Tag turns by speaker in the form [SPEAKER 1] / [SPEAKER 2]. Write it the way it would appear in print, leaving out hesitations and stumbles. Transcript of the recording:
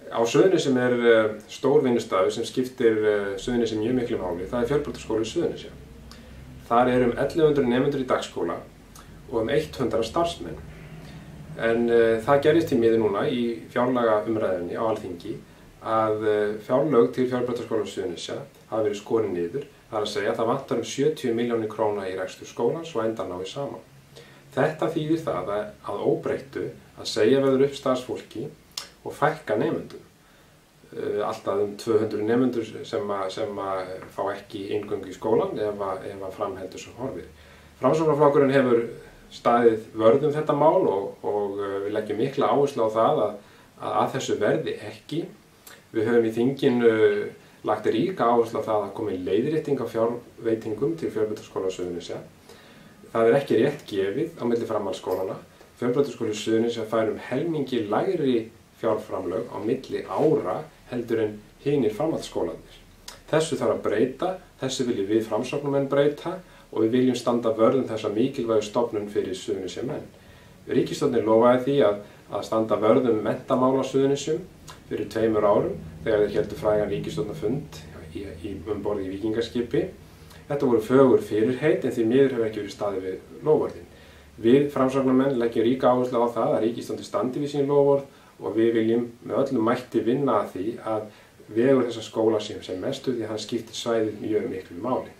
[SPEAKER 1] Á Suðurnesjum stór vinnustaður sem skiptir Suðurnesjum mjög miklu máli. Það Fjölbrautaskóli Suðurnesja. Þar 1100 nemendur í dagskóla og 100 starfsmenn. En það gerðist í miður núna í fjárlagaumræðunni á Alþingi að fjárlög til Fjölbrautaskóla Suðurnesja hafa verið skorin niður. Það að segja að það vantar 70 milljónir króna í rekstur skólans og endar náið saman. Þetta þýðir það að óbreyttu að segja verður upp starfsfólki og fækka nemendum. Alltaf 200 nemendur sem fá ekki inngöngu í skólan ef framheldur svo horfir. Framsóknarflokkurinn hefur staðið vörð þetta mál og við leggjum mikla áherslu á það að þessu verði ekki. Við höfum í þinginu lagt ríka áherslu á það að komi leiðrétting á fjárveitingum til Fjölbrautaskóla Suðurnesja. Það ekki rétt gefið á milli framhaldsskólanna. Fjölbrautaskóli Suðurnesja fær helmingi lægri fjárframlög á milli ára heldur en hinir framhaldsskólarnir. Þessu þarf að breyta, þessu viljum við Framsóknarmenn breyta og við viljum standa vörð þessa mikilvægu stofnun fyrir Suðurnesjamenn. Ríkisstjórnin lofaði því að standa vörð menntamál á Suðurnesjum fyrir 2 árum þegar þeir héldu frægan ríkisstjórnarfund borð í Víkingaskipi. Þetta voru fögur fyrirheit en því miður hefur ekki verið staðið við loforðin. Við Framsóknarmenn leggjum ríka áherslu á það að ríkisstjórnin standi við sín loforð og við viljum með öllum mætti vinna að því að vegur þessa skóla sem mestu því að hann skiptir svæðið mjög miklu máli.